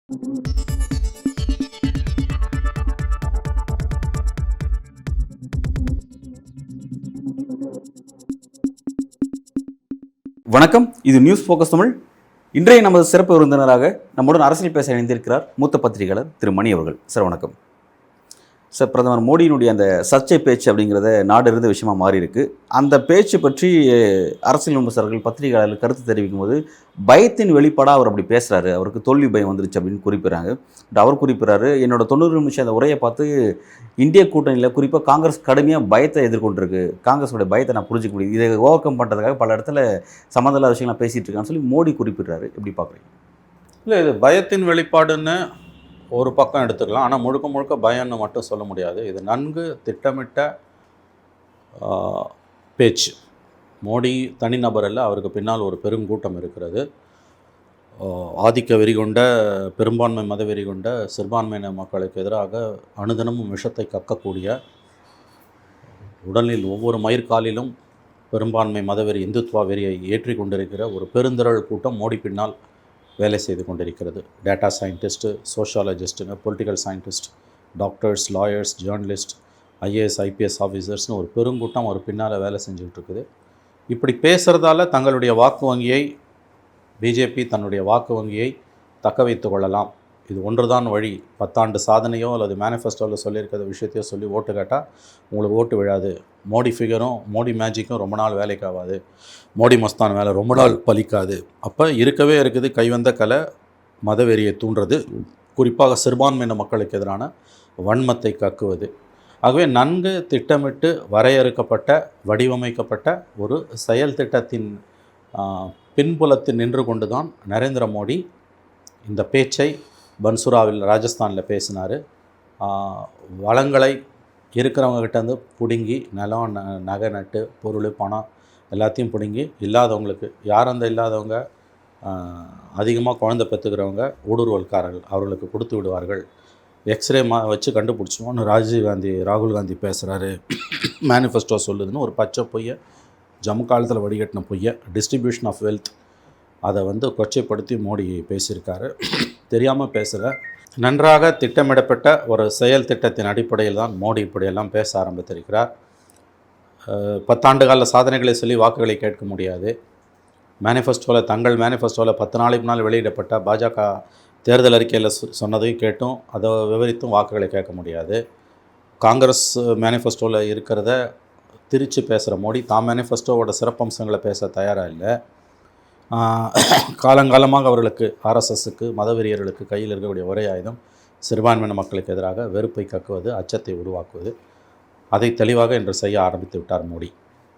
வணக்கம், இது news focus Tamil. இன்றைய நமது சிறப்பு விருந்தினராக நம்முடன் அரசியல் பேச இணைந்திருக்கிறார் மூத்த பத்திரிகையாளர் திரு மணி அவர்கள். சார் வணக்கம். சார், பிரதமர் மோடியினுடைய அந்த சர்ச்சை பேச்சு அப்படிங்கிறத நாடு இருந்த விஷயமா மாறி இருக்கு. அந்த பேச்சு பற்றி அரசியல் விமர்சகர்கள், பத்திரிகையாளர்கள் கருத்து தெரிவிக்கும் போது பயத்தின் வெளிப்பாடாக அவர் அப்படி பேசுகிறாரு, அவருக்கு தோல்வி பயம் வந்துருச்சு அப்படின்னு குறிப்பிட்றாங்க. பட் அவர் குறிப்பிட்றாரு, என்னோட 90 நிமிஷம் அந்த உரையை பார்த்து இந்திய கூட்டணியில் குறிப்பாக காங்கிரஸ் கடுமையாக பயத்தை எதிர்கொண்டிருக்கு, காங்கிரஸோடைய பயத்தை நான் புரிஞ்சிக்க முடியுது, இதை ஓவர் கம் பண்ணுறதுக்காக பல இடத்துல சம்மந்தமில்லாத விஷயங்கள்லாம் பேசிகிட்டு இருக்கான்னு சொல்லி மோடி குறிப்பிட்றாரு. எப்படி பார்க்குறீங்க? இல்லை, இது பயத்தின் வெளிப்பாடுன்னு ஒரு பக்கம் எடுத்துக்கலாம். ஆனால் முழுக்க முழுக்க பயம்னு மட்டும் சொல்ல முடியாது. இது நன்கு திட்டமிட்ட பேச்சு. மோடி தனிநபர் அல்ல, அவருக்கு பின்னால் ஒரு பெருங்கூட்டம் இருக்கிறது. ஆதிக்க வெறி கொண்ட, பெரும்பான்மை மத வெறி கொண்ட சிறுபான்மையின மக்களுக்கு எதிராக அனுதினமும் விஷத்தை கக்கக்கூடிய, உடலில் ஒவ்வொரு மயிர்காலிலும் பெரும்பான்மை மதவெறி, இந்துத்வா வெறியை ஏற்றி கொண்டிருக்கிற ஒரு பெருந்திரள் கூட்டம் மோடி பின்னால் வேலை செய்து கொண்டிருக்கிறது. டேட்டா சயின்டிஸ்ட்டு, சோஷியாலஜிஸ்ட்டுங்க, political scientist, doctors, lawyers, journalist, IAS, IPS ஆஃபீஸர்ஸ்னு ஒரு பெருங்கூட்டம் ஒரு பின்னால் வேலை செஞ்சுக்கிட்டு இருக்குது. இப்படி பேசுகிறதால தங்களுடைய வாக்கு வங்கியை, பிஜேபி தன்னுடைய வாக்கு வங்கியை தக்க வைத்து கொள்ளலாம். இது ஒன்றுதான் வழி. 10 ஆண்டு சாதனையோ அல்லது மேனிஃபெஸ்டோவில் சொல்லியிருக்கிற விஷயத்தையோ சொல்லி ஓட்டு கேட்டால் உங்களுக்கு ஓட்டு விழாது. மோடி ஃபிகரும் மோடி மேஜிக்கும் ரொம்ப நாள் வேலைக்கு ஆகாது. மோடி மஸ்தான் வேலை ரொம்ப நாள் பலிக்காது. அப்போ இருக்கவே இருக்குது கைவந்த கலை மதவெறியை தூண்டுறது, குறிப்பாக சிறுபான்மையின மக்களுக்கு எதிரான வன்மத்தை கக்குவது. ஆகவே நன்கு திட்டமிட்டு வரையறுக்கப்பட்ட, வடிவமைக்கப்பட்ட ஒரு செயல் திட்டத்தின் பின்புலத்தில் நின்று கொண்டு தான் நரேந்திர மோடி இந்த பேச்சை பன்சுராவில், ராஜஸ்தானில் பேசினார். வளங்களை இருக்கிறவங்ககிட்டேருந்து பிடுங்கி, நிலம், நகை, நட்டு, பொருள், பணம் எல்லாத்தையும் பிடுங்கி இல்லாதவங்களுக்கு, யார் அந்த இல்லாதவங்க, அதிகமாக குழந்தை பெற்றுக்கிறவங்க, ஊடுருவல்காரர்கள், அவர்களுக்கு கொடுத்து விடுவார்கள். எக்ஸ்ரே வச்சு கண்டுபிடிச்சிவோன்னு ராகுல் காந்தி பேசுகிறாரு, மேனிஃபெஸ்டோ சொல்லுதுன்னு ஒரு பச்சை பொய்யை, ஜம்மு காலத்தில் வடிகட்டின பொய்யை, டிஸ்ட்ரிபியூஷன் ஆஃப் வெல்த், அதை கொச்சைப்படுத்தி மோடி பேசியிருக்காரு. தெரியாமல் பேசலை. நன்றாக திட்டமிடப்பட்ட ஒரு செயல் திட்டத்தின் அடிப்படையில் தான் மோடி இப்படியெல்லாம் பேச ஆரம்பித்திருக்கிறார். 10 ஆண்டு கால சாதனைகளை சொல்லி வாக்குகளை கேட்க முடியாது. மேனிஃபெஸ்டோவில், தங்கள் மேனிஃபெஸ்டோவில் 10 நாளைக்கு முன்னால் வெளியிடப்பட்ட பாஜக தேர்தல் அறிக்கையில் சொன்னதையும் கேட்டும் அதை விவரித்தும் வாக்குகளை கேட்க முடியாது. காங்கிரஸ் மேனிஃபெஸ்டோவில் இருக்கிறத திரித்து பேசுகிற மோடி தாம் மேனிஃபெஸ்டோவோட சிறப்பம்சங்களை பேச தயாராக இல்லை. காலங்காலமாக அவர்களுக்கு, ஆர்எஸ்எஸ்க்கு, மதவெறியர்களுக்கு கையில் இருக்கக்கூடிய ஒரே ஆயுதம் சிறுபான்மையின மக்களுக்கு எதிராக வெறுப்பை கக்குவது, அச்சத்தை உருவாக்குவது. அதை தெளிவாக இன்று செய்ய ஆரம்பித்து விட்டார் மோடி.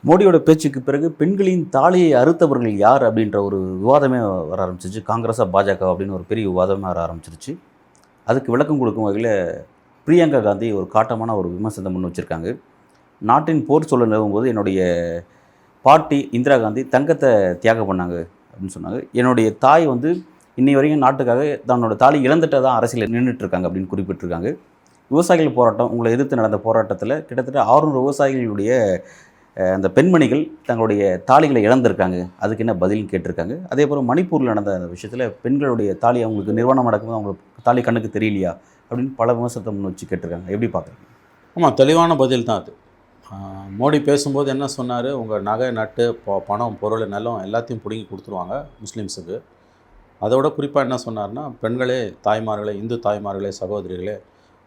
மோடியோட பேச்சுக்கு பிறகு பெண்களின் தாலியை அறுத்தவர்கள் யார் அப்படின்ற ஒரு விவாதமே வர ஆரம்பிச்சிருச்சு. காங்கிரஸா பாஜக அப்படின்னு ஒரு பெரிய விவாதமே வர ஆரம்பிச்சிருச்சு. அதுக்கு விளக்கம் கொடுக்கும் வகையில் பிரியங்கா காந்தி ஒரு காட்டமான ஒரு விமர்சனத்தை முன் வச்சுருக்காங்க. நாட்டின் போர் சொல்ல நிலவும்போது என்னுடைய பாட்டி இந்திரா காந்தி தங்கத்தை தியாகம் பண்ணாங்க அப்படின்னு சொன்னாங்க. என்னுடைய தாய் இன்னை வரைக்கும் நாட்டுக்காக தன்னோட தாலி இழந்துட்டு தான் அரசியலில் நின்றுட்டுருக்காங்க அப்படின்னு குறிப்பிட்டிருக்காங்க. விவசாயிகள் போராட்டம், உங்களை எதிர்த்து நடந்த போராட்டத்தில் கிட்டத்தட்ட 600 விவசாயிகளுடைய அந்த பெண்மணிகள் தங்களுடைய தாலிகளை இழந்திருக்காங்க. அதுக்கு என்ன பதில்னு கேட்டிருக்காங்க. அதே போல் மணிப்பூரில் நடந்த அந்த விஷயத்தில் பெண்களுடைய தாலி அவங்களுக்கு நிர்வாணம் நடக்கும்போது அவங்களுக்கு தாலி கண்ணுக்கு தெரியலையா அப்படின்னு பல விமர்சனத்தை முன் வச்சு கேட்டிருக்காங்க. எப்படி பார்க்குறீங்க? ஆமாம், தெளிவான பதில் தான் அது. மோடி பேசும்போது என்ன சொன்னார், உங்கள் நகை, நட்டு, பணம், பொருள், நிலம் எல்லாத்தையும் பிடுங்கி கொடுத்துருவாங்க முஸ்லீம்ஸுக்கு. அதோட குறிப்பாக என்ன சொன்னார்னா, பெண்களே, தாய்மார்களே, இந்து தாய்மார்களே, சகோதரிகளே,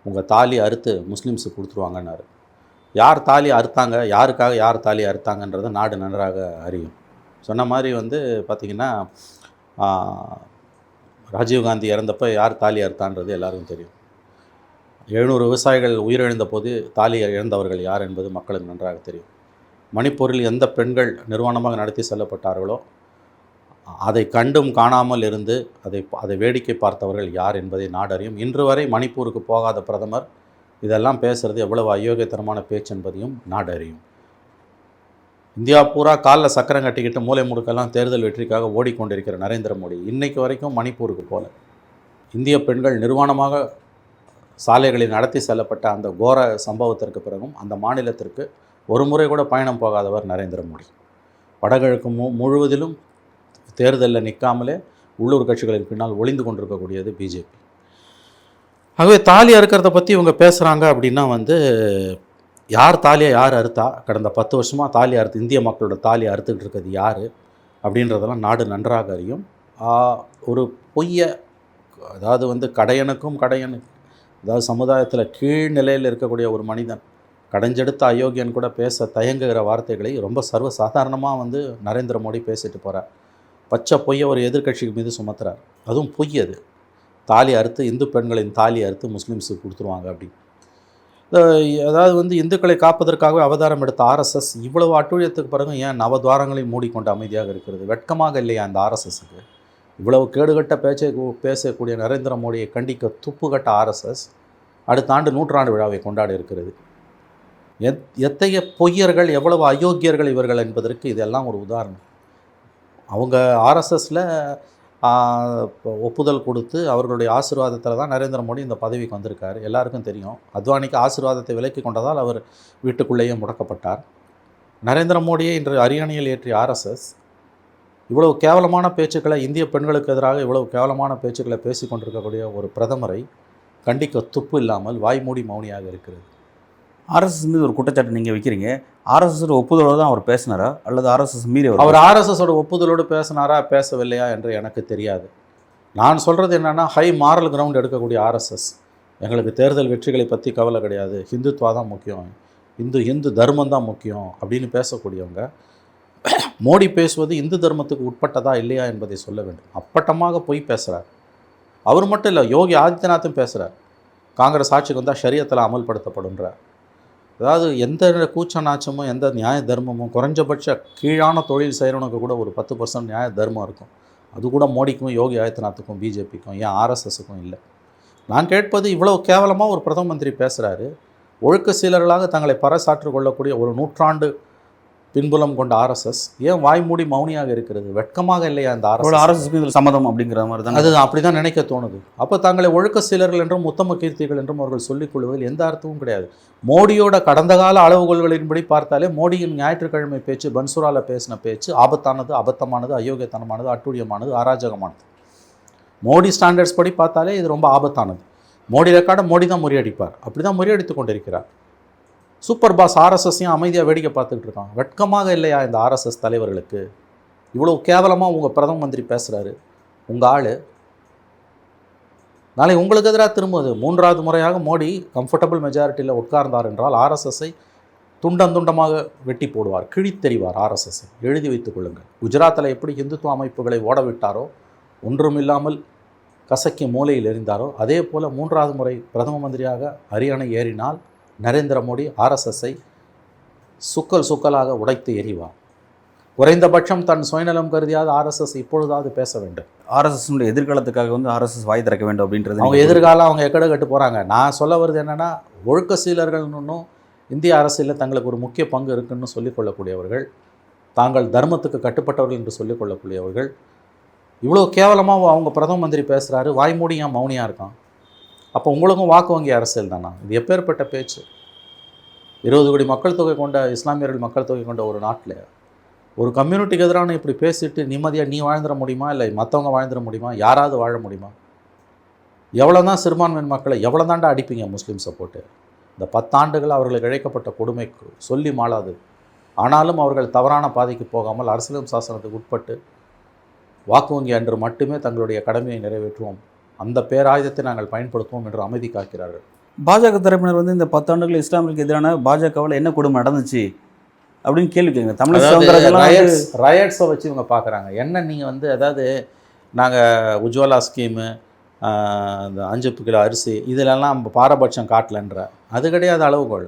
உங்கள் தாலி அறுத்து முஸ்லீம்ஸுக்கு கொடுத்துருவாங்கன்னாரு. யார் தாலி அறுத்தாங்க, யாருக்காக யார் தாலி அறுத்தாங்கன்றதை நாடு நன்றாக அறியும். சொன்ன மாதிரி பார்த்திங்கன்னா, ராஜீவ்காந்தி இறந்தப்போ யார் தாலி அறுத்தான்றது எல்லாருக்கும் தெரியும். 700 விவசாயிகள் உயிரிழந்த போது தாலி இழந்தவர்கள் யார் என்பது மக்களுக்கு நன்றாக தெரியும். மணிப்பூரில் எந்த பெண்கள் நிர்வாணமாக நடத்தி செல்லப்பட்டார்களோ அதை கண்டும் காணாமல் இருந்து அதை வேடிக்கை பார்த்தவர்கள் யார் என்பதை நாடறியும். இன்று வரை மணிப்பூருக்கு போகாத பிரதமர் இதெல்லாம் பேசுகிறது எவ்வளவு அயோக்கியத்தனமான பேச்சு என்பதையும் நாடறியும். இந்தியா பூரா காலில் சக்கரம் கட்டிக்கிட்டு மூளை முடுக்கெல்லாம் தேர்தல் வெற்றிக்காக ஓடிக்கொண்டிருக்கிற நரேந்திர மோடி இன்றைக்கு வரைக்கும் மணிப்பூருக்கு போல. இந்திய பெண்கள் நிர்வாணமாக சாலைகளில் நடத்தி செல்லப்பட்ட அந்த கோர சம்பவத்திற்கு பிறகும் அந்த மாநிலத்திற்கு ஒரு முறை கூட பயணம் போகாதவர் நரேந்திர மோடி. வடகிழக்கு முழுவதிலும் தேர்தலில் நிற்காமலே உள்ளூர் கட்சிகளின் பின்னால் ஒளிந்து கொண்டிருக்கக்கூடியது பிஜேபி. ஆகவே தாலி அறுக்கிறத பற்றி இவங்க பேசுகிறாங்க அப்படின்னா வந்து யார் தாலியை யார் அறுத்தா, கடந்த 10 வருஷமாக தாலி அறுத்து இந்திய மக்களோட தாலி அறுத்துக்கிட்டு இருக்கிறது யார் அப்படின்றதெல்லாம் நாடு நன்றாக அறியும். ஒரு பொய்யை, அதாவது வந்து கடையனுக்கும் அதாவது சமுதாயத்தில் கீழ்நிலையில் இருக்கக்கூடிய ஒரு மனிதன் கடைஞ்செடுத்த அயோக்கியன் கூட பேச தயங்குகிற வார்த்தைகளை ரொம்ப சர்வசாதாரணமாக வந்து நரேந்திர மோடி பேசிட்டு போகிறார். பச்சை பொய்யை ஒரு எதிர்க்கட்சிக்கு மீது சுமத்துறார். அதுவும் பொய். அது தாலி அறுத்து இந்து பெண்களின் தாலி அறுத்து முஸ்லீம்ஸுக்கு கொடுத்துருவாங்க அப்படி. அதாவது வந்து இந்துக்களை காப்பதற்காகவே அவதாரம் எடுத்த ஆர்எஸ்எஸ் இவ்வளவு அட்டுழியத்துக்கு பிறகு ஏன் நவத்வாரங்களையும் மூடிக்கொண்டு அமைதியாக இருக்கிறது? வெட்கமாக இல்லையா அந்த ஆர்எஸ்எஸ்க்கு? இவ்வளவு கேடுகட்ட பேசக்கூடிய நரேந்திர மோடியை கண்டிக்க துப்புகட்ட ஆர்எஸ்எஸ் அடுத்த ஆண்டு 100ஆண்டு விழாவை கொண்டாடி இருக்கிறது. எத்தகைய பொய்யர்கள், எவ்வளவு அயோக்கியர்கள் இவர்கள் என்பதற்கு இதெல்லாம் ஒரு உதாரணம். அவங்க ஆர்எஸ்எஸில் ஒப்புதல் கொடுத்து அவர்களுடைய ஆசீர்வாதத்தில் தான் நரேந்திர மோடி இந்த பதவிக்கு வந்திருக்கார். எல்லாருக்கும் தெரியும். அத்வானிக்கு ஆசீர்வாதத்தை விலக்கி கொண்டதால் அவர் வீட்டுக்குள்ளேயே முடக்கப்பட்டார். நரேந்திர மோடியை இன்று அரியணையில் ஏற்றிய ஆர்எஸ்எஸ் இவ்வளவு கேவலமான பேச்சுக்களை, இந்திய பெண்களுக்கு எதிராக இவ்வளவு கேவலமான பேச்சுக்களை பேசி கொண்டிருக்கக்கூடிய ஒரு பிரதமரை கண்டிக்க துப்பு இல்லாமல் வாய்மூடி மௌனியாக இருக்கிறது. ஆர்எஸ்எஸ் மீது ஒரு குற்றச்சாட்டு நீங்கள் வைக்கிறீங்க. ஆர்எஸ்எஸோட ஒப்புதலோடு தான் அவர் பேசினாரா அல்லது ஆர்எஸ்எஸ் மீறி அவர் ஆர்எஸ்எஸோட ஒப்புதலோடு பேசினாரா பேசவில்லையா என்று எனக்கு தெரியாது. நான் சொல்கிறது என்னென்னா, ஹை மாரல் கிரவுண்ட் எடுக்கக்கூடிய ஆர்எஸ்எஸ் எங்களுக்கு தேர்தல் வெற்றிகளை பற்றி கவலை கிடையாது, ஹிந்துத்வா தான் முக்கியம், இந்து தர்மம் தான் முக்கியம் அப்படின்னு பேசக்கூடியவங்க மோடி பேசுவது இந்து தர்மத்துக்கு உட்பட்டதா இல்லையா என்பதை சொல்ல வேண்டும். அப்பட்டமாக பொய் பேசுகிறார். அவர் மட்டும் இல்லை, யோகி ஆதித்யநாத்தும் பேசுகிறார். காங்கிரஸ் ஆட்சிக்கு வந்தால் ஷரியத்தில் அமல்படுத்தப்படுன்றார். அதாவது எந்த கூச்ச நாச்சமும் எந்த நியாய தர்மமும், குறைஞ்சபட்ச கீழான தொழில் செய்கிறவனுக்கு கூட ஒரு 10% நியாய தர்மம் இருக்கும். அது கூட மோடிக்கும் யோகி ஆதித்யநாத்துக்கும் பிஜேபிக்கும், ஏன் ஆர்எஸ்எஸுக்கும் இல்லை. நான் கேட்பது, இவ்வளவு கேவலமாக ஒரு பிரதம மந்திரி பேசுகிறாரு. ஒழுக்க சீலர்களாக தங்களை பறைசாற்றிக் கொள்ளக்கூடிய ஒரு 100ஆண்டு பின்புலம் கொண்ட ஆர்எஸ்எஸ் ஏன் வாய்மூடி மௌனியாக இருக்கிறது? வெட்கமாக இல்லையா அந்த ஆர்எஸ்எஸ்க்கு இதில் சம்மதம் அப்படிங்கிற மாதிரி தான் அது அப்படி தான் நினைக்க தோணுது. அப்போ தங்களை ஒழுக்க சீலர்கள் என்றும் உத்தம கீர்த்திகள் என்றும் அவர்கள் சொல்லிக் கொள்வதில் எந்த அர்த்தமும் கிடையாது. மோடியோட கடந்த கால அளவுகோல்களின்படி பார்த்தாலே மோடியின் ஞாயிற்றுக்கிழமை பேச்சு, பன்சுராவில் பேசின பேச்சு ஆபத்தானது, அபத்தமானது, அயோக்கியத்தனமானது, அட்டூழியமானது, அராஜகமானது. மோடி ஸ்டாண்டர்ட்ஸ் படி பார்த்தாலே இது ரொம்ப ஆபத்தானது. மோடி ரெக்கார்டை மோடி தான் முறியடிப்பார். அப்படி தான் முறியடித்து கொண்டிருக்கிறார். சூப்பர் பாஸ் ஆர்எஸ்எஸ்ஸையும் அமைதியாக வேடிக்கை பார்த்துக்கிட்டு இருக்கான். வெட்கமாக இல்லையா இந்த ஆர்எஸ்எஸ் தலைவர்களுக்கு? இவ்வளோ கேவலமாக உங்கள் பிரதம மந்திரி பேசுகிறாரு. உங்கள் ஆள் நாளை உங்களுக்கு எதிராக திரும்புவது. 3வது முறையாக மோடி கம்ஃபர்டபுள் மெஜாரிட்டியில் உட்கார்ந்தார் என்றால் ஆர்எஸ்எஸ்ஸை துண்டமாக வெட்டி போடுவார், கிழித்தெறிவார். ஆர்எஸ்எஸ்ஸை எழுதி வைத்துக் கொள்ளுங்கள். குஜராத்தில் எப்படி இந்துத்துவ அமைப்புகளை ஓட விட்டாரோ, ஒன்றுமில்லாமல் கசக்கி மூலையில் எறிந்தாரோ, அதே போல் 3வது முறை பிரதம மந்திரியாக அரியணை ஏறினால் நரேந்திர மோடி ஆர்எஸ்எஸ்ஸை சுக்கலாக உடைத்து எறிவார். குறைந்தபட்சம் தன் சுயநலம் கருதியாவது ஆர்எஸ்எஸ் இப்பொழுதாவது பேச வேண்டும். ஆர்எஸ்எஸ்னுடைய எதிர்காலத்துக்காக வந்து ஆர்எஸ்எஸ் வாய் திறக்க வேண்டும் அப்படின்றது அவங்க எதிர்காலம் அவங்க எக்கட கட்டு போகிறாங்க. நான் சொல்ல வருது என்னென்னா, ஒழுக்க சீலர்கள்னு இந்திய அரசியலில் தங்களுக்கு ஒரு முக்கிய பங்கு இருக்குன்னு சொல்லிக்கொள்ளக்கூடியவர்கள், தாங்கள் தர்மத்துக்கு கட்டுப்பட்டவர்கள் என்று சொல்லிக்கொள்ளக்கூடியவர்கள் இவ்வளோ கேவலமாக அவங்க பிரதம மந்திரி பேசுகிறாரு. வாய்மூடி ஏன் மௌனியாக இருக்கான்? அப்போ உங்களுக்கும் வாக்கு வங்கி அரசியல் தானா இது? எப்பேற்பட்ட பேச்சு? 20 கோடி மக்கள் தொகை கொண்ட, இஸ்லாமியர்கள் மக்கள் தொகை கொண்ட ஒரு நாட்டில் ஒரு கம்யூனிட்டிக்கு எதிரான இப்படி பேசிட்டு நிம்மதியாக நீ வாழ்ந்துட முடியுமா? இல்லை மற்றவங்க வாழ்ந்துட முடியுமா? யாராவது வாழ முடியுமா? எவ்வளோ தான் சிறுபான்மையின் மக்களை எவ்வளோ தாண்டா அடிப்பீங்க முஸ்லீம்ஸை போட்டு? இந்த 10 ஆண்டுகள் அவர்களுக்கு இழைக்கப்பட்ட கொடுமைக்கு சொல்லி மாளாது. ஆனாலும் அவர்கள் தவறான பாதைக்கு போகாமல் அரசியலமைப்பு சாசனத்துக்கு உட்பட்டு வாக்கு வங்கி அன்று மட்டுமே தங்களுடைய கடமையை நிறைவேற்றுவோம், அந்த பேராயுதத்தை நாங்கள் பயன்படுத்துவோம் என்று அமைதி காக்கிறார்கள். பாஜக தரப்பினர் வந்து இந்த 10 ஆண்டுகள் இஸ்லாமிற்கு எதிரான பாஜகவில் என்ன கொடுமை நடந்துச்சு அப்படின்னு கேள்வி கேட்குங்க. தமிழ் ரயட்ஸை வச்சு இவங்க பார்க்குறாங்க. என்ன நீங்கள் வந்து, அதாவது நாங்கள் உஜ்வாலா ஸ்கீமு, இந்த 5 கிலோ அரிசி இதிலெல்லாம் பாரபட்சம் காட்டலன்ற அது கிடையாது அளவுகோல்.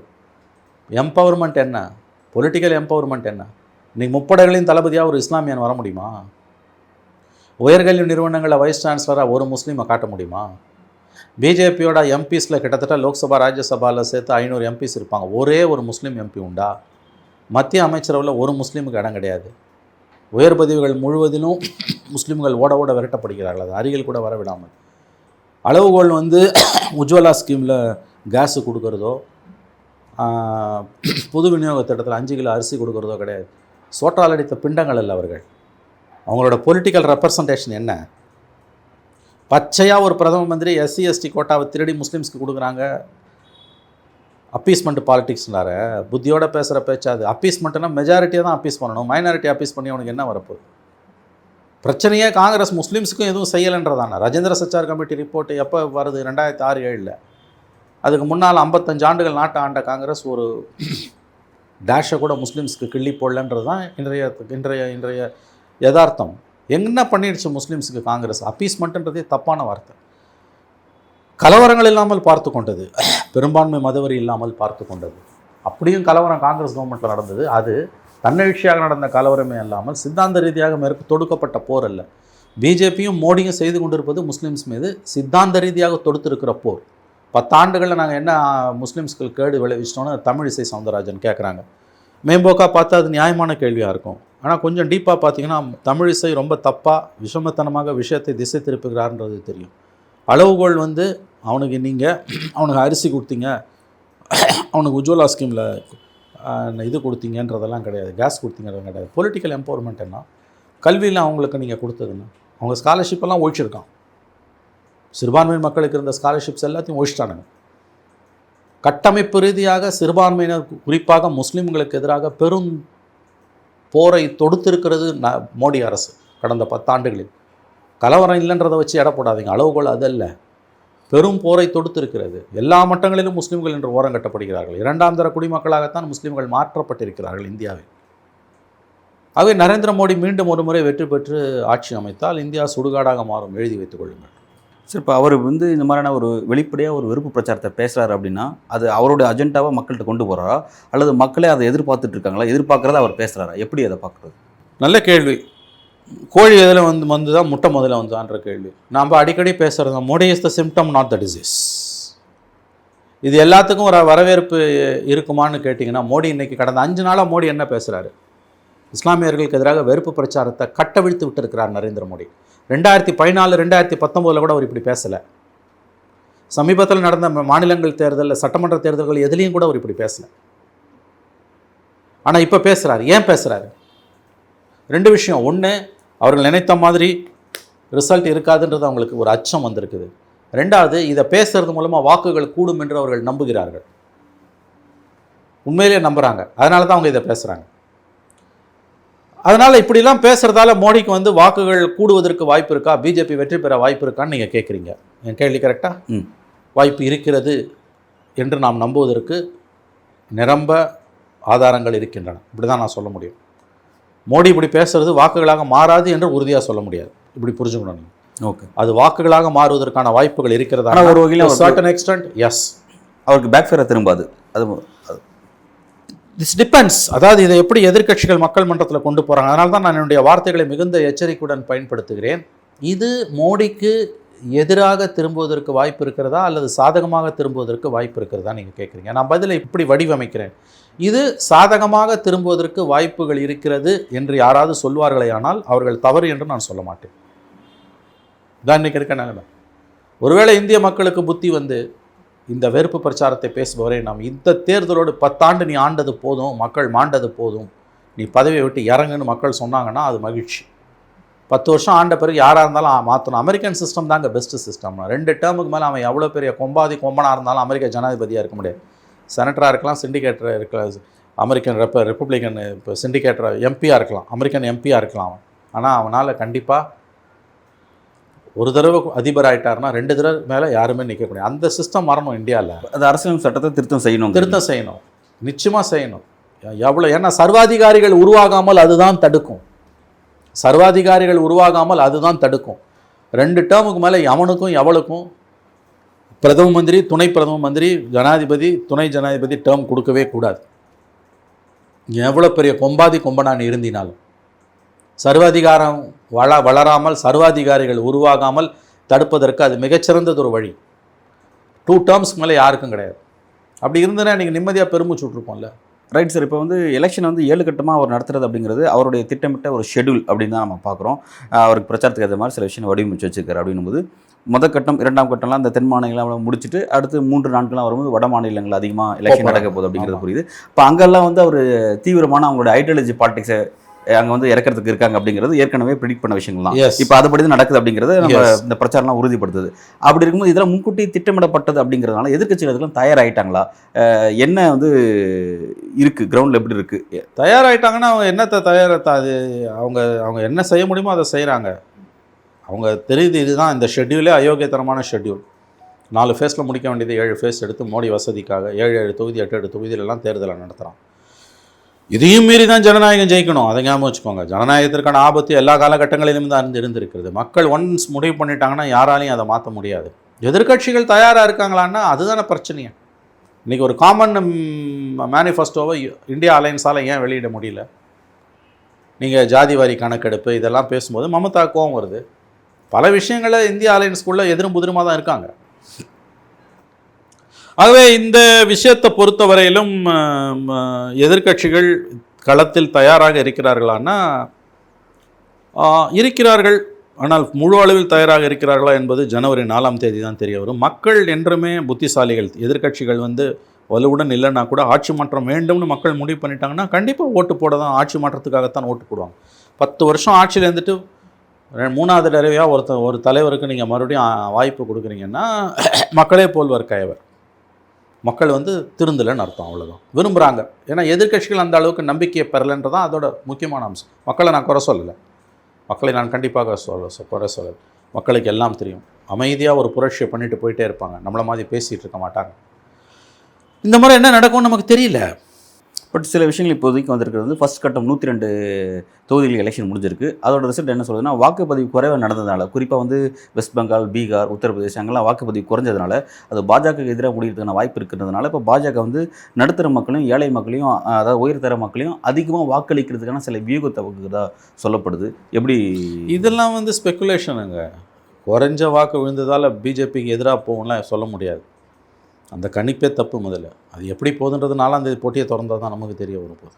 எம்பவர்மெண்ட் என்ன? பொலிட்டிக்கல் எம்பவர்மெண்ட் என்ன? இன்றைக்கி முப்படைகளின் தளபதியாக ஒரு இஸ்லாமியன் வர முடியுமா? உயர்கல்வி நிறுவனங்களில் வைஸ் சான்சலராக ஒரு முஸ்லீமை காட்ட முடியுமா? பிஜேபியோட எம்பிஸில் கிட்டத்தட்ட லோக்சபா ராஜ்யசபாவில் சேர்த்து 500 எம்பிஸ் இருப்பாங்க. ஒரே ஒரு முஸ்லீம் எம்பி உண்டா? மத்திய அமைச்சரவையில் ஒரு முஸ்லீமுக்கு இடம் கிடையாது. உயர் பதவிகள் முழுவதிலும் முஸ்லீம்கள் ஓட விரட்டப்படுகிறார்கள். அது அருகில் கூட வர விடாமல். அளவுகோல் வந்து உஜ்வாலா ஸ்கீமில் கேஸு கொடுக்குறதோ, பொது விநியோக திட்டத்தில் 5 கிலோ அரிசி கொடுக்குறதோ கிடையாது. சோற்றால் அடித்த பிண்டங்கள் அல்ல அவர்கள். அவங்களோட பொலிட்டிக்கல் ரெப்ரசன்டேஷன் என்ன? பச்சையாக ஒரு பிரதம மந்திரி எஸ்சி எஸ்டி கோட்டாவை திருடி முஸ்லீம்ஸ்க்கு கொடுக்குறாங்க. அப்பீஸ்மெண்ட் பாலிடிக்ஸ்னார புத்தியோட பேசுகிற பேச்சாது. அப்பீஸ்மெண்ட்னா மெஜாரிட்டியாக தான் அப்பீஸ் பண்ணணும், மைனாரிட்டி அப்பீஸ் பண்ணி அவனுக்கு என்ன வரப்போகுது? பிரச்சனையே காங்கிரஸ் முஸ்லீம்ஸுக்கும் எதுவும் செய்யலைன்றதான. ராஜேந்திர சச்சார் கமிட்டி ரிப்போர்ட் எப்போ வருது? 2006-07. அதுக்கு முன்னால் 55 ஆண்டுகள் நாட்டை ஆண்ட காங்கிரஸ் ஒரு டேஷை கூட முஸ்லீம்ஸ்க்கு கிள்ளி போடலன்றது தான் இன்றைய யதார்த்தம். என்ன பண்ணிடுச்சு முஸ்லீம்ஸுக்கு காங்கிரஸ்? அப்பீஸ்மெண்ட்டுன்றதே தப்பான வார்த்தை. கலவரங்கள் இல்லாமல் பார்த்து கொண்டது, பெரும்பான்மை மதவெறி இல்லாமல் பார்த்து கொண்டது. அப்படியும் கலவரம் காங்கிரஸ் கவர்மெண்ட்டில் நடந்தது. அது தன்னெழுச்சியாக நடந்த கலவரமே அல்லாமல் சித்தாந்த ரீதியாக தொடுக்கப்பட்ட போர் அல்ல. பிஜேபியும் மோடியும் செய்து கொண்டிருப்பது முஸ்லீம்ஸ் மீது சித்தாந்த ரீதியாக தொடுத்திருக்கிற போர். 10 ஆண்டுகளில் நாங்கள் என்ன முஸ்லீம்ஸ்க்கு கேடு விளைவிச்சிட்டோன்னு தமிழிசை சவுந்தரராஜன் கேட்குறாங்க. மேம்போக்காக பார்த்தா அது நியாயமான கேள்வியாக இருக்கும். ஆனால் கொஞ்சம் டீப்பாக பார்த்தீங்கன்னா தமிழிசை ரொம்ப தப்பாக விஷமத்தனமாக விஷயத்தை திசை திருப்புகிறார்ன்றது தெரியும். அளவுகோல் அவனுக்கு அவனுக்கு அரிசி கொடுத்தீங்க, அவனுக்கு உஜ்வலா ஸ்கீமில் இது கொடுத்தீங்கன்றதெல்லாம் கிடையாது, கேஸ் கொடுத்தீங்கன்றதும் கிடையாது. பொலிட்டிக்கல் எம்பவர்மெண்ட் என்ன? கல்வியில் அவங்களுக்கு நீங்கள் கொடுத்ததுன்னு அவங்க ஸ்காலர்ஷிப்பெல்லாம் ஒழிச்சிருக்கான். சிறுபான்மை மக்களுக்கு இருந்த ஸ்காலர்ஷிப்ஸ் எல்லாத்தையும் ஒழிச்சிட்டானுங்க. கட்டமைப்பு ரீதியாக சிறுபான்மையினர் குறிப்பாக முஸ்லீம்களுக்கு எதிராக பெரும் போரை தொடுத்திருக்கிறது மோடி அரசு கடந்த 10 ஆண்டுகளில். கலவரம் இல்லைன்றதை வச்சு எடை போடாதீங்க, அளவுகோல் அதல்ல. பெரும் போரை தொடுத்திருக்கிறது. எல்லா மட்டங்களிலும் முஸ்லீம்கள் என்று ஓரம் கட்டப்படுகிறார்கள். 2ஆம் தர குடிமக்களாகத்தான் முஸ்லீம்கள் மாற்றப்பட்டிருக்கிறார்கள் இந்தியாவில். ஆகவே நரேந்திர மோடி மீண்டும் ஒரு முறை வெற்றி பெற்று ஆட்சி அமைத்தால் இந்தியா சுடுகாடாக மாறும், எழுதி வைத்துக் கொள்ளுங்கள். சரி, இப்போ அவர் இந்த மாதிரியான ஒரு வெளிப்படையாக ஒரு வெறுப்பு பிரச்சாரத்தை பேசுகிறாரு அப்படின்னா அது அவருடைய அஜெண்டாவை மக்கள்கிட்ட கொண்டு போகிறாரா, அல்லது மக்களே அதை எதிர்பார்த்துட்டு இருக்காங்களா? எதிர்பார்க்குறத அவர் பேசுகிறாரா? எப்படி அதை பார்க்குறது? நல்ல கேள்வி. கோழி எதில் வந்துதான் முட்டை முதல்ல வந்தான்ற கேள்வி. நாம் அடிக்கடி பேசுகிறது Modi is the symptom not the disease. இது எல்லாத்துக்கும் ஒரு வரவேற்பு இருக்குமான்னு கேட்டிங்கன்னா, மோடி இன்றைக்கி கடந்த 5 நாளாக மோடி என்ன பேசுகிறாரு? இஸ்லாமியர்களுக்கு எதிராக வெறுப்பு பிரச்சாரத்தை கட்டவிழ்த்து விட்டுருக்கிறார் நரேந்திர மோடி. 2014, 2019 கூட அவர் இப்படி பேசலை. சமீபத்தில் நடந்த மாநிலங்கள் தேர்தலில், சட்டமன்ற தேர்தல்கள் எதுலேயும் கூட அவர் இப்படி பேசலை. ஆனால் இப்போ பேசுகிறார். ஏன் பேசுகிறாரு? 2 விஷயம். ஒன்று, அவர்கள் நினைத்த மாதிரி ரிசல்ட் இருக்காதுன்றது அவங்களுக்கு ஒரு அச்சம் வந்திருக்குது. 2வது, இதை பேசுறது மூலமாக வாக்குகள் கூடும் என்று அவர்கள் நம்புகிறார்கள். உண்மையிலே நம்புகிறாங்க. அதனால தான் அவங்க இதை பேசுகிறாங்க. அதனால் இப்படிலாம் பேசுகிறதால மோடிக்கு வாக்குகள் கூடுவதற்கு வாய்ப்பு இருக்கா, பிஜேபி வெற்றி பெற வாய்ப்பு இருக்கான்னு நீங்கள் கேட்குறீங்க. என் கேள்வி கரெக்டாக? வாய்ப்பு இருக்கிறது என்று நாம் நம்புவதற்கு நிரம்ப ஆதாரங்கள் இருக்கின்றன. இப்படி தான் நான் சொல்ல முடியும். மோடி இப்படி பேசுகிறது வாக்குகளாக மாறாது என்று உறுதியாக சொல்ல முடியாது. இப்படி புரிஞ்சுக்கணும் நீங்கள். ஓகே, அது வாக்குகளாக மாறுவதற்கான வாய்ப்புகள் இருக்கிறதா? ஆனால் ஒரு வகையில் சர்டன் எக்ஸ்டென்ட் எஸ், அவருக்கு பேக் ஃபேரை திரும்பாது. அது திஸ் டிபெண்ட்ஸ். அதாவது இதை எப்படி எதிர்க்கட்சிகள் மக்கள் மன்றத்தில் கொண்டு போகிறாங்க. அதனால தான் நான் என்னுடைய வார்த்தைகளை மிகுந்த எச்சரிக்கையுடன் பயன்படுத்துகிறேன். இது மோடிக்கு எதிராக திரும்புவதற்கு வாய்ப்பு இருக்கிறதா அல்லது சாதகமாக திரும்புவதற்கு வாய்ப்பு இருக்கிறதா நீங்கள் கேட்குறீங்க. நான் பதிலை இப்படி வடிவமைக்கிறேன். இது சாதகமாக திரும்புவதற்கு வாய்ப்புகள் இருக்கிறது என்று யாராவது சொல்வார்களே ஆனால் அவர்கள் தவறு என்று நான் சொல்ல மாட்டேன். தான் இன்றைக்கி இருக்க நிலைமை. ஒருவேளை இந்திய மக்களுக்கு புத்தி இந்த வெறுப்பு பிரச்சாரத்தை பேசுபவரை நாம் இந்த தேர்தலோடு 10 ஆண்டு நீ ஆண்டது போதும், மக்கள் மாண்டது போதும், நீ பதவியை விட்டு இறங்குன்னு மக்கள் சொன்னாங்கன்னா அது மகிழ்ச்சி. 10 வருஷம் ஆண்ட பிறகு யாராக இருந்தாலும் மாற்றணும். அமெரிக்கன் சிஸ்டம் தாங்க பெஸ்ட்டு சிஸ்டம். 2 டேர்முக்கு மேலே அவன் எவ்வளோ பெரிய கொம்பனாக இருந்தாலும் அமெரிக்க ஜனாதிபதியாக இருக்க முடியாது. செனட்டராக இருக்கலாம், சிண்டிகேட்டராக இருக்கலாம், அமெரிக்கன் ரிப்பப்ளிகன் இப்போ சிண்டிகேட்டர் எம்பியாக இருக்கலாம், அமெரிக்கன் எம்பியாக இருக்கலாம் அவன். ஆனால் அவனால் கண்டிப்பாக ஒரு தடவை அதிபர் ஆகிட்டார்னா 2 தடவை மேலே யாருமே நிற்கக்கூடிய அந்த சிஸ்டம் வரணும் இந்தியாவில். அது அரசியல் சட்டத்தை திருத்தம் செய்யணும், நிச்சயமாக செய்யணும். எவ்வளோ, ஏன்னா சர்வாதிகாரிகள் உருவாகாமல் அதுதான் தடுக்கும். 2 டேர்முக்கு மேலே எவனுக்கும் எவளுக்கும் பிரதம மந்திரி, துணை பிரதம மந்திரி, ஜனாதிபதி, துணை ஜனாதிபதி டேர்ம் கொடுக்கவே கூடாது. எவ்வளோ பெரிய கொம்பனான் இருந்தினாலும் சர்வாதிகாரம் வளராமல், சர்வாதிகாரிகள் உருவாகாமல் தடுப்பதற்கு அது மிகச்சிறந்தது ஒரு வழி. 2 டேர்ம்ஸ்க்கு மேலே யாருக்கும் கிடையாது. அப்படி இருந்ததுன்னா நீங்கள் நிம்மதியாக பெருமூச்சு விட்ருப்போம்ல. Right sir. இப்போ எலெக்ஷன் 7 கட்டமாக அவர் நடத்துறது அப்படிங்கிறது அவருடைய திட்டமிட்ட ஒரு ஷெடியூல் அப்படின்னு தான் நம்ம பார்க்குறோம். அவருக்கு பிரச்சாரத்துக்கு ஏற்ற மாதிரி சில விஷயம் வடிவமைச்சு வச்சுருக்காரு. அப்படின்னும்போது முதல் கட்டம், 2ஆம் கட்டம்லாம் இந்த தென் மாநிலங்களாம் முடிச்சுட்டு அடுத்து 3 நாட்கள்லாம் வரும்போது வட மாநிலங்கள் அதிகமாக எலெக்ஷன் நடக்க போகுது அப்படிங்கிறது புரியுது. இப்போ அங்கெல்லாம் அவர் தீவிரமான அவங்களுடைய ஐடியாலஜி பாலிடிக்ஸை அங்கே வந்து இறக்கிறதுக்கு இருக்காங்க அப்படிங்கிறது ஏற்கனவே ப்ரிடிக்ட் பண்ண விஷயங்கள் தான். Yes. இப்போ அதுபடி தான் நடக்குது அப்படிங்கிறத நம்ம Yes. இந்த பிரச்சாரம்லாம் உறுதிப்படுத்துது. அப்படி இருக்கும்போது இதெல்லாம் முன்கூட்டி திட்டமிடப்பட்டது அப்படிங்கிறதுனால எதிர்க்கட்சிகள் அதுக்கெல்லாம் தயாராகிட்டாங்களா? என்ன வந்து இருக்குது, கிரவுண்டில் எப்படி இருக்குது? தயாராகிட்டாங்கன்னா அவங்க என்னத்தை அது அவங்க அவங்க என்ன செய்ய முடியுமோ அதை செய்கிறாங்க. அவங்க தெரியுது இதுதான் இந்த ஷெட்யூலே அயோக்கியத்தனமான ஷெட்யூல். 4 ஃபேஸில் முடிக்க வேண்டியது 7 ஃபேஸ் எடுத்து மோடி வசதிக்காக 7 தொகுதி 8 தொகுதியிலெல்லாம் தேர்தலை நடத்துகிறான். இதையும் மீறி தான் ஜனநாயகம் ஜெயிக்கணும். அதை ஞாபகம் வச்சுக்கோங்க. ஜனநாயகத்திற்கான ஆபத்து எல்லா காலகட்டங்களிலும் தான் இருந்திருக்கிறது. மக்கள் ஒன்ஸ் முடிவு பண்ணிட்டாங்கன்னா யாராலையும் அதை மாற்ற முடியாது. எதிர்க்கட்சிகள் தயாராக இருக்காங்களான்னா அதுதானே பிரச்சனையே. இன்றைக்கி ஒரு காமன் மேனிஃபெஸ்டோவை இந்தியா அலையன்ஸால் ஏன் வெளியிட முடியல? நீங்கள் ஜாதிவாரி கணக்கெடுப்பு இதெல்லாம் பேசும்போது மமதா கோவம் வருது. பல விஷயங்களில் இந்தியா அலையன்ஸ்குள்ளே எதிரும் புதிருமாக தான் இருக்காங்க. ஆகவே இந்த விஷயத்தை பொறுத்தவரையிலும் எதிர்க்கட்சிகள் களத்தில் தயாராக இருக்கிறார்களான்னா இருக்கிறார்கள். ஆனால் முழு அளவில் தயாராக இருக்கிறார்களா என்பது ஜனவரி 4ஆம் தேதி தான் தெரிய வரும். மக்கள் என்றுமே புத்திசாலிகள். எதிர்க்கட்சிகள் வந்து வலுவுடன் இல்லைன்னா கூட ஆட்சி மாற்றம் வேண்டும்னு மக்கள் முடிவு பண்ணிட்டாங்கன்னா கண்டிப்பாக ஓட்டு போட தான், ஆட்சி மாற்றத்துக்காகத்தான் ஓட்டு போடுவாங்க. 10 வருஷம் ஆட்சியில் இருந்துட்டு 3வது தடவையாக ஒரு தலைவருக்கு நீங்கள் மறுபடியும் வாய்ப்பு கொடுக்குறீங்கன்னா மக்களே போல்வர் கயவர். மக்கள் வந்து திருந்தலைன்னு அர்த்தம். அவ்வளோதான் விரும்புகிறாங்க. ஏன்னா எதிர்க்கட்சிகள் அந்த அளவுக்கு நம்பிக்கையை பெறலைன்றதான் அதோட முக்கியமான அம்சம். மக்களை நான் குறை சொல்லலை, மக்களை நான் கண்டிப்பாக குறை சொல்லலை. மக்களுக்கு எல்லாம் தெரியும். அமைதியாக ஒரு புரட்சியை பண்ணிட்டு போயிட்டே இருப்பாங்க. நம்மளை மாதிரி பேசிகிட்டு இருக்க மாட்டாங்க. இந்த முறை என்ன நடக்கும்னு நமக்கு தெரியல. பட் சில விஷயங்கள் இப்போதைக்கு வந்திருக்கிறது வந்து ஃபர்ஸ்ட் கட்டம் 102 தொகுதிகள் எலெக்ஷன் முடிஞ்சிருக்கு. அதோட ரிசல்ட் என்ன சொல்லுதுன்னா, வாக்குப்பதிவு குறைவாக நடந்ததுனால, குறிப்பாக வந்து வெஸ்ட் பெங்கால், பீகார், உத்தரப்பிரதேசம் அங்கெல்லாம் வாக்குப்பதிவு குறைஞ்சதுனால அது பாஜக எதிராக முடிகிறதுக்கான வாய்ப்பு இருக்கிறதுனால இப்போ பாஜக வந்து நடுத்தர மக்களையும் ஏழை மக்களையும் அதாவது உயர்தர மக்களையும் அதிகமாக வாக்களிக்கிறதுக்கான சில வியூகத்தை வகுக்கிறதா சொல்லப்படுது. எப்படி இதெல்லாம் வந்து ஸ்பெக்குலேஷனுங்க. குறைஞ்ச வாக்கு விழுந்ததால் பிஜேபிக்கு எதிராக போகணும்லாம் சொல்ல முடியாது. அந்த கணிப்பே தப்பு. முதல்ல அது எப்படி போகுதுன்றது 4ஆம் தேதி போட்டியை திறந்தால் தான் நமக்கு தெரிய வரும். போது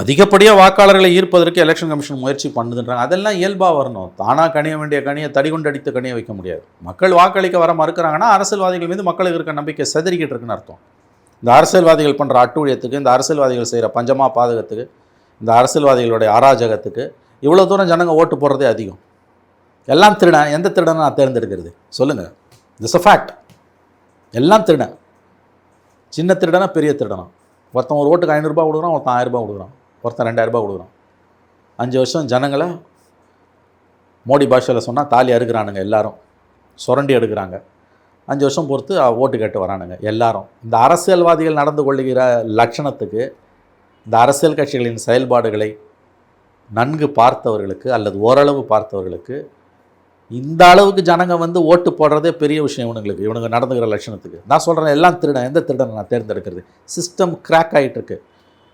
அதிகப்படியாக வாக்காளர்களை ஈர்ப்பதற்கு எலெக்ஷன் கமிஷன் முயற்சி பண்ணுதுன்றாங்க. அதெல்லாம் இயல்பாக வரணும். தானாக கணிய வேண்டிய கனியை தடிகொண்டு அடித்து கனிய வைக்க முடியாது. மக்கள் வாக்களிக்க வர மறுக்கிறாங்கன்னா அரசியல்வாதிகள் மீது மக்களுக்கு இருக்க நம்பிக்கை செதறிக்கிட்டு இருக்குன்னு அர்த்தம். இந்த அரசியல்வாதிகள் பண்ணுற அட்டூழியத்துக்கு, இந்த அரசியல்வாதிகள் செய்கிற பஞ்சமா பாதகத்துக்கு, இந்த அரசியல்வாதிகளுடைய அராஜகத்துக்கு இவ்வளோ தூரம் ஜனங்க ஓட்டு போடுறதே அதிகம். எல்லாம் திருடன். எந்த திருடனை நான் தேர்ந்தெடுக்கிறது சொல்லுங்கள்? This a fact. எல்லாம் திருடன். சின்ன திருடனா பெரிய திருடனா? ஒருத்தன் ஒரு ஓட்டுக்கு 500 ரூபாய் கொடுக்குறான், ஒருத்தன் 1000 ரூபாய் கொடுக்குறான், ஒருத்தன் 2000 ரூபாய் கொடுக்குறான். 5 வருஷம் ஜனங்களை மோடி பாஷையில் சொன்னால் தாலி அறுக்கிறானுங்க. எல்லாரும் சுரண்டி எடுக்கிறாங்க. 5 வருஷம் பொறுத்து ஓட்டு கேட்டு வரானுங்க எல்லாரும். இந்த அரசியல்வாதிகள் நடந்து கொள்ளுகிற லட்சணத்துக்கு, இந்த அரசியல் கட்சிகளின் செயல்பாடுகளை நன்கு பார்த்தவர்களுக்கு அல்லது ஓரளவு பார்த்தவர்களுக்கு இந்த அளவுக்கு ஜனங்க வந்து ஓட்டு போடுறதே பெரிய விஷயம். இவனுங்க நடந்துக்கிற லட்சணத்துக்கு நான் சொல்கிறேன். எல்லாம் திருடன். எந்த திருடனை நான் தேர்ந்தெடுக்கிறது? சிஸ்டம் கிராக் ஆகிட்டு இருக்கு.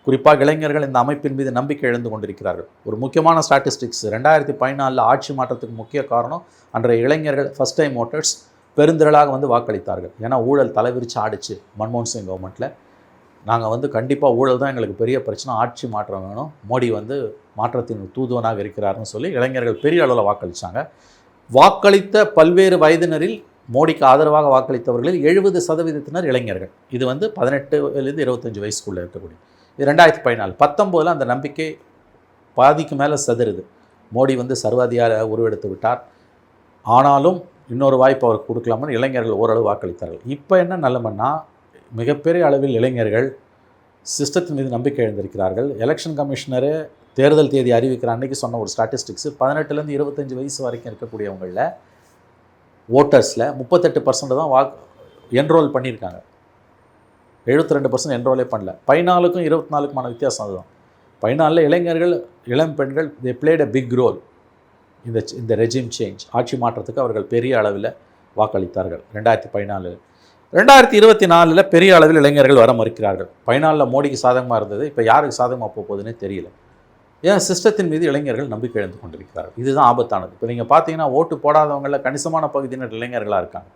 குறிப்பாக இளைஞர்கள் இந்த அமைப்பின் மீது நம்பிக்கை இழந்து கொண்டிருக்கிறார்கள். ஒரு முக்கியமான ஸ்டாட்டிஸ்டிக்ஸ் 2014 ஆட்சி மாற்றத்துக்கு முக்கிய காரணம் அன்றைய இளைஞர்கள் ஃபஸ்ட் டைம் ஓட்டர்ஸ் பெருந்திரளாக வந்து வாக்களித்தார்கள். ஏன்னா ஊழல் தலைவிரிச்சு ஆடிச்சு மன்மோகன் சிங் கவர்மெண்ட்டில். நாங்கள் வந்து கண்டிப்பாக ஊழல் தான் எங்களுக்கு பெரிய பிரச்சனை, ஆட்சி மாற்றம் வேணும், மோடி வந்து மாற்றத்தின் தூதுவனாக இருக்கிறாருன்னு சொல்லி இளைஞர்கள் பெரிய அளவில் வாக்களித்தாங்க. வாக்களித்த பல்வேறு வயதினரில் மோடிக்கு ஆதரவாக வாக்களித்தவர்களில் 70% இளைஞர்கள். இது வந்து 18லேருந்து 25 வயசுக்குள்ளே இருக்கக்கூடிய. இது 2014. 19 அந்த நம்பிக்கை பாதிக்கு மேலே சதுருது. மோடி வந்து சர்வாதிகார உருவெடுத்து விட்டார். ஆனாலும் இன்னொரு வாய்ப்பு அவருக்கு கொடுக்கலாம்னு இளைஞர்கள் ஓரளவு வாக்களித்தார்கள். இப்போ என்ன நிலைமைன்னா, மிகப்பெரிய அளவில் இளைஞர்கள் சிஸ்டத்தின் மீது நம்பிக்கை இழந்திருக்கிறார்கள். எலெக்ஷன் கமிஷனரு தேர்தல் தேதி அறிவிக்கிற அன்றைக்கி சொன்ன ஒரு ஸ்டாட்டிஸ்டிக்ஸ் 18லேருந்து 25 வயசு வரைக்கும் இருக்கக்கூடியவங்களில் ஓட்டர்ஸில் 38% தான் என்ரோல் பண்ணியிருக்காங்க. 72% என்ரோலே பண்ணல. 14க்கும் 24க்குமான வித்தியாசம் அதுதான். 14 இளைஞர்கள், இளம் பெண்கள் they played a big role இந்த ரெஜிம் சேஞ்ச், ஆட்சி மாற்றத்துக்கு அவர்கள் பெரிய அளவில் வாக்களித்தார்கள் 2014. 2024 பெரிய அளவில் இளைஞர்கள் வர மறுக்கிறார்கள். 14 மோடிக்கு சாதகமாக இருந்தது, இப்போ யாருக்கு சாதகமாக போகுதுன்னே தெரியல. ஏன் சிஸ்டத்தின் மீது இளைஞர்கள் நம்பிக்கை இழந்து கொண்டிருக்கிறார்கள். இதுதான் ஆபத்தானது. இப்போ நீங்கள் பார்த்தீங்கன்னா ஓட்டு போடாதவங்களில் கணிசமான பகுதியினர் இளைஞர்களாக இருக்காங்க.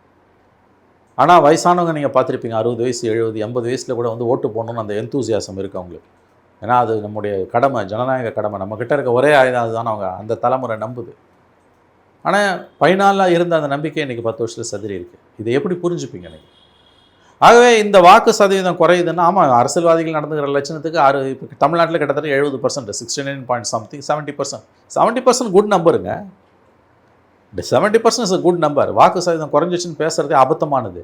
ஆனால் வயசானவங்க நீங்கள் பார்த்துருப்பீங்க, 60 வயசு 70 80 வயசில் கூட வந்து ஓட்டு போடணும்னு அந்த எந்தூசியாசம் இருக்குது அவங்களுக்கு. ஏன்னா அது நம்முடைய கடமை, ஜனநாயக கடமை. நம்மக்கிட்ட இருக்க ஒரே ஆயுதம் அதுதான். அவங்க அந்த தலைமுறை நம்புது. ஆனால் 14 இருந்த அந்த நம்பிக்கை இன்றைக்கி 10 வருஷத்தில் சதுரி இருக்குது. இதை எப்படி புரிஞ்சுப்பீங்க நீங்கள்? ஆகவே இந்த வாக்கு சதவீதம் குறையுதுன்னா, ஆமாம் அரசியல்வாதிகள் நடந்துக்கிற லட்சணத்துக்கு இப்போ தமிழ்நாட்டில் கிட்டத்தட்ட 70%, 69 பாயிண்ட் சம்திங், 70%. 70% குட் நம்பருங்க. 70% இஸ் குட் நம்பர். வாக்கு சதவீதம் குறைஞ்சிச்சுன்னு பேசுகிறதே அபத்தமானது.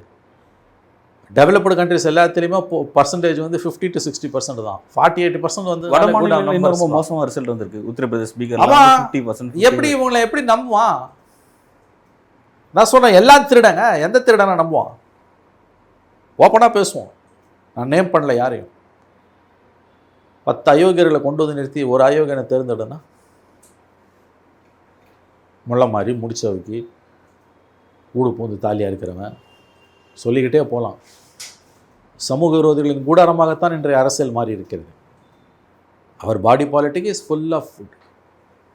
டெவலப்டு கண்ட்ரிஸ் எல்லாத்துலேயுமே பர்சன்டேஜ் வந்து 50 to 60% தான். 48% வந்து வட மாநிலங்கள் ரொம்ப மோசமாக ரிசல்ட் வந்திருக்கு. உத்தரப்பிரதேஷ், பீகார் ஆமாம். 50%. எப்படி இவங்களை எப்படி நம்புவான்? நான் சொல்கிறேன், எல்லாம் திருடங்க. எந்த திருடனை நம்புவான்? ஓப்பனாக பேசுவோம். நான் நேம் பண்ணல யாரையும். 10 அயோக்கியர்களை கொண்டு வந்து நிறுத்தி ஒரு அயோக்கியனை தேர்ந்தெடுனா, முள்ள மாதிரி முடிச்சவைக்கு ஊடு பூந்து தாலியாக இருக்கிறவன் சொல்லிக்கிட்டே போகலாம். சமூக விரோதிகளின் கூடாரமாகத்தான் இன்றைய அரசியல் மாறி இருக்கிறது. அவர் body politic is full of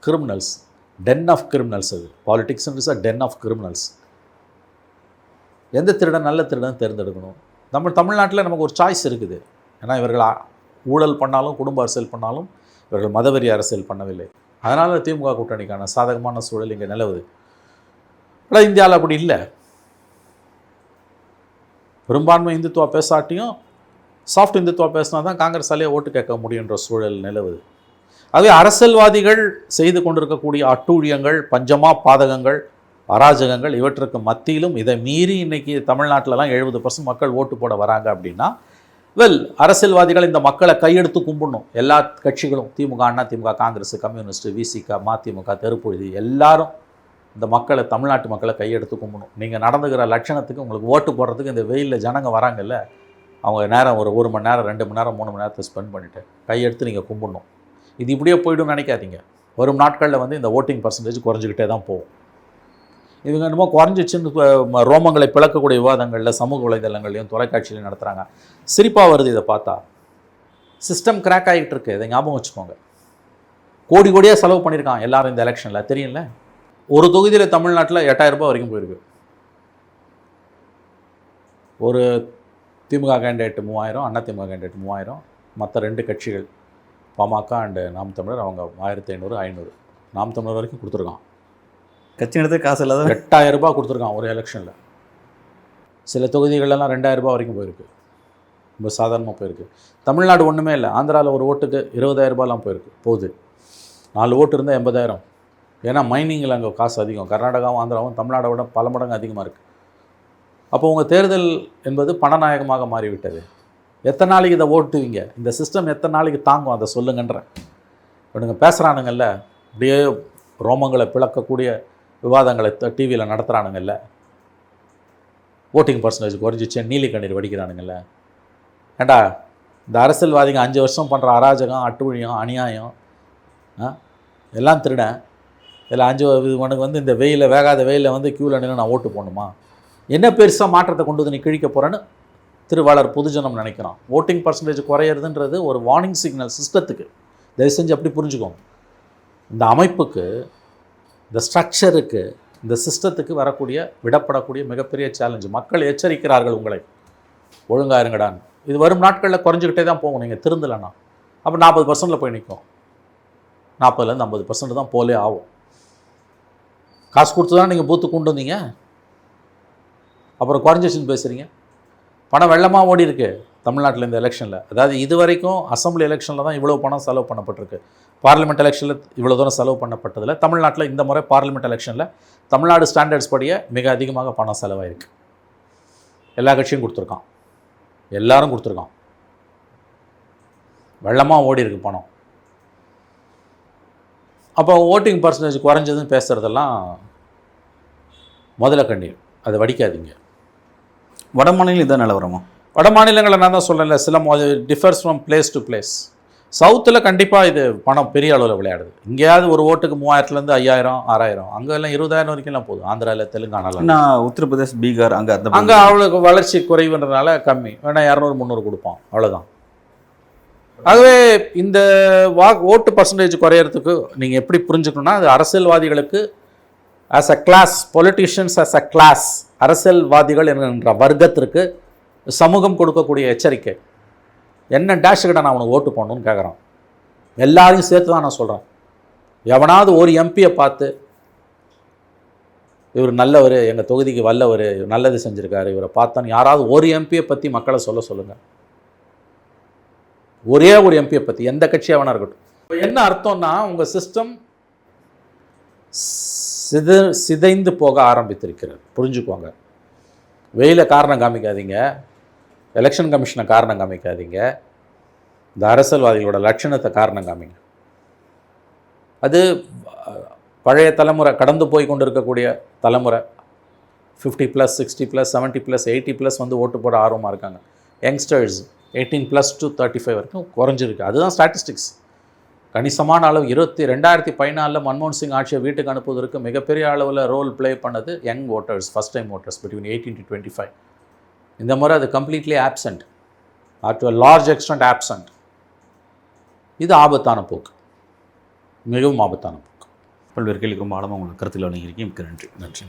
criminals, den of criminals. அது politics is a den of criminals. எந்த திருடன் நல்ல திருடன் தேர்ந்தெடுக்கணும்? தமிழ்நாட்டில் நமக்கு ஒரு சாய்ஸ் இருக்குது. ஏன்னா இவர்கள் ஊழல் பண்ணாலும் குடும்ப அரசியல் பண்ணாலும் இவர்கள் மதவெறி அரசியல் பண்ணவில்லை. அதனால் திமுக கூட்டணிக்கான சாதகமான சூழல் இங்கே நிலவுது. ஆனால் இந்தியாவில் அப்படி இல்லை. பெரும்பான்மை இந்துத்துவா பேசாட்டியும் சாஃப்ட் இந்துத்துவா பேசினா தான் காங்கிரஸாலேயே ஓட்டு கேட்க முடியுன்ற சூழல் நிலவுது. ஆகவே அரசியல்வாதிகள் செய்து கொண்டிருக்கக்கூடிய அட்டூழியங்கள், பஞ்சமா பாதகங்கள், அராஜகங்கள் இவற்றுக்கு மத்தியிலும் இதை மீறி இன்றைக்கி தமிழ்நாட்டிலலாம் 70% மக்கள் ஓட்டு போட வராங்க அப்படின்னா, அரசியல்வாதிகள் இந்த மக்களை கையெடுத்து கும்பிடணும். எல்லா கட்சிகளும், திமுக, அண்ணா திமுக, காங்கிரஸ், கம்யூனிஸ்ட், விசிக, மதிமுக, தெருப்பொழுதி, எல்லாரும் இந்த மக்களை, தமிழ்நாட்டு மக்களை கையெடுத்து கும்பிடணும். நீங்கள் நடந்துக்கிற லட்சணத்துக்கு உங்களுக்கு ஓட்டு போடுறதுக்கு இந்த வெயிலில் ஜனங்க வராங்கல்ல, அவங்க நேரம் ஒரு மணி நேரம், 2 மணி நேரம், 3 மணி நேரத்தை ஸ்பெண்ட் பண்ணிவிட்டு கையெடுத்து நீங்கள் கும்பிடணும். இது இப்படியே போய்டும் நினைக்காதீங்க. வரும் நாட்களில் வந்து இந்த ஓட்டிங் பர்சன்டேஜ் குறைஞ்சிக்கிட்டே தான் போகும். இவங்க என்னமோ குறைஞ்சிச்சுன்னு ரோமங்களை பிளக்கக்கூடிய விவாதங்களில் சமூக வலைதளங்களையும் தொலைக்காட்சியிலையும் நடத்துகிறாங்க. சிரிப்பாக வருது இதை பார்த்தா. சிஸ்டம் கிராக் ஆகிட்டு இருக்கு. இதை ஞாபகம் வச்சுக்கோங்க. கோடி கோடியாக செலவு பண்ணியிருக்கான் எல்லாரும் இந்த எலெக்ஷனில், தெரியல. ஒரு தொகுதியில் தமிழ்நாட்டில் 8000 ரூபாய் வரைக்கும் போயிருக்கு. ஒரு திமுக கேண்டிடேட் 3000, அண்ணா திமுக கேண்டிடேட் 3000, மற்ற 2 கட்சிகள் பாமக அண்டு நாம் தமிழர் அவங்க 1500, 500. நாம் தமிழர் வரைக்கும் கொடுத்துருக்கான். கட்சி நடத்த காசு இல்லாத 8000 ரூபாய் கொடுத்துருக்கான் ஒரு எலெக்ஷனில். சில தொகுதிகளெல்லாம் 2000 ரூபாய் வரைக்கும் போயிருக்கு. ரொம்ப சாதாரணமாக போயிருக்கு. தமிழ்நாடு ஒன்றுமே இல்லை. ஆந்திராவில் ஒரு ஓட்டுக்கு 20000 ரூபாயெலாம் போகுது. 4 ஓட்டு இருந்தால் 80000. ஏன்னா மைனிங்கில் அங்கே காசு அதிகம். கர்நாடகாவும் ஆந்திராவும் தமிழ்நாடை விட பல மடங்கு அதிகமாக இருக்குது. அப்போ உங்கள் தேர்தல் என்பது பணநாயகமாக மாறிவிட்டது. எத்தனை நாளைக்கு இதை ஓட்டுவீங்க? இந்த சிஸ்டம் எத்தனை நாளைக்கு தாங்கும்? அதை சொல்லுங்கன்ற. இவனுங்க பேசுகிறானுங்கல்ல, அப்படியே ரோமங்களை பிளக்கக்கூடிய விவாதங்களை டிவியில் நடத்துகிறானுங்கல்ல, ஓட்டிங் பர்சன்டேஜ் குறைஞ்சிச்சு நீலி கண்ணீர் வடிக்கிறானுங்கல்ல. ஏண்டா, இந்த அரசியல்வாதிங்க 5 வருஷம் பண்ணுற அராஜகம், அட்டூழியம், அநியாயம், எல்லாம் திருடன். இதில் உனக்கு வந்து இந்த வெயிலில், வேகாத வெயிலில் வந்து க்யூவில் நின்று நான் ஓட்டு போடணுமா? என்ன பெருசாக மாற்றத்தை கொண்டு வந்து நீ கிழிக்க போகிறேன்னு திருவாளர் பொதுஜனம் நினைக்கிறான். ஓட்டிங் பர்சன்டேஜ் குறையிறதுன்றது ஒரு வார்னிங் சிக்னல் சிஸ்டத்துக்கு. தயவு செஞ்சு அப்படி புரிஞ்சுக்கோங்க. இந்த அமைப்புக்கு, இந்த ஸ்ட்ரக்சருக்கு, இந்த சிஸ்டத்துக்கு வரக்கூடிய விடப்படக்கூடிய மிகப்பெரிய சேலஞ்சு. மக்கள் எச்சரிக்கிறார்கள் உங்களை, ஒழுங்காக இருங்கடான்னு. இது வரும் நாட்களில் குறைஞ்சிக்கிட்டே தான் போகும். நீங்கள் திருந்தலைன்னா அப்போ 40% போய் நிற்கும். 40% 50% தான் போலே ஆகும். காசு கொடுத்து தான் நீங்கள் பூத்து கொண்டு வந்தீங்க, அப்புறம் குறைஞ்சிச்சுன்னு பேசுகிறீங்க. பணம் வெள்ளமாக ஓடி இருக்கு தமிழ்நாட்டில் இந்த எலெக்ஷனில். அதாவது இது வரைக்கும் அசம்பிளி எலெக்ஷனில் தான் இவ்வளோ பணம் செலவு பண்ணப்பட்டிருக்கு. பார்லிமெண்ட் எலெக்ஷனில் இவ்வளோ தூரம் செலவு பண்ணப்பட்டதில் தமிழ்நாட்டில் இந்த முறை பார்லிமெண்ட் எலெக்ஷனில் தமிழ்நாடு ஸ்டாண்டர்ட்ஸ் படியே மிக அதிகமாக பணம் செலவாயிருக்கு. எல்லா கட்சியும் கொடுத்துருக்கான், எல்லாரும் கொடுத்துருக்கான். வெள்ளமாக ஓடி இருக்கு பணம். அப்போ ஓட்டிங் பர்சன்டேஜ் குறைஞ்சதுன்னு பேசுகிறதெல்லாம் முதல்ல கண்ணீர். அதை வடிக்காதீங்க. வட மாநிலம் இதான் நிலவரமா? வட மாநிலங்களில் நான் தான் சொல்கிறேன்ல, சில differs from place to place. சவுத்தில் கண்டிப்பாக இது பணம் பெரிய அளவில் விளையாடுது. இங்கேயாவது ஒரு ஓட்டுக்கு 3000லேருந்து 5000, 6000, அங்கே எல்லாம் 20000 வரைக்கும்லாம் போகுது. ஆந்திராவில், தெலுங்கானாவில். நான் உத்தரப்பிரதேஷ், பீகார் அங்கே அவ்வளோ வளர்ச்சி குறைவுன்றதுனால கம்மி. வேணா 200, 300 கொடுப்பான், அவ்வளோதான். ஆகவே இந்த ஓட்டு பர்சன்டேஜ் குறையிறதுக்கு நீங்கள் எப்படி புரிஞ்சுக்கணுன்னா, அது அரசியல்வாதிகளுக்கு as a class, politicians as a class, அரசியல்வாதிகள் என்கின்ற வர்க்கத்திற்கு சமூகம் கொடுக்கக்கூடிய எச்சரிக்கை. என்ன டேஷுக்கிட்ட நான் அவனுக்கு ஓட்டு போடணும்னு கேட்குறான். எல்லாரையும் சேர்த்து தான் நான் சொல்கிறேன். எவனாவது ஒரு எம்பியை பார்த்து இவர் நல்லவர், எங்கள் தொகுதிக்கு வல்லவர், நல்லது செஞ்சுருக்காரு, இவரை பார்த்தோன்னு யாராவது ஒரு எம்பியை பற்றி மக்களை சொல்லுங்கள். ஒரே ஒரு எம்பியை பற்றி, எந்த கட்சியாக வேணா இருக்கட்டும். இப்போ என்ன அர்த்தம்னா, உங்கள் சிஸ்டம் சிதைந்து போக ஆரம்பித்திருக்கிறது. புரிஞ்சுக்கோங்க. வெயில காரணம் காமிக்காதீங்க, எலெக்ஷன் கமிஷனை காரணம் காமிக்காதீங்க, இந்த அரசியல்வாதிகளோட லட்சணத்தை காரணம் காமிங்க. அது பழைய தலைமுறை, கடந்து போய் கொண்டு இருக்கக்கூடிய தலைமுறை 50+, 60+, 70+, 80+ வந்து ஓட்டு போட ஆர்வமாக இருக்காங்க. யங்ஸ்டர்ஸ் 18+ to 35 வரைக்கும் குறைஞ்சிருக்கு. அதுதான் ஸ்டாட்டிஸ்டிக்ஸ். கணிசமான அளவு 2014 மன்மோகன் சிங் ஆட்சியை வீட்டுக்கு அனுப்புவதற்கு மிகப்பெரிய அளவில் ரோல் ப்ளே பண்ணது young voters, first time voters between 18 to 25. இந்த முறை அது completely absent, or to a large extent absent. இது ஆபத்தான போக்கு, மிகவும் ஆபத்தான போக்கு. பல்வேறு கேள்விக்கு ரொம்ப ஆழமாக உங்களுக்கு கருத்தில் வழங்கியிருக்கீங்க. மிக்க நன்றி. நன்றி.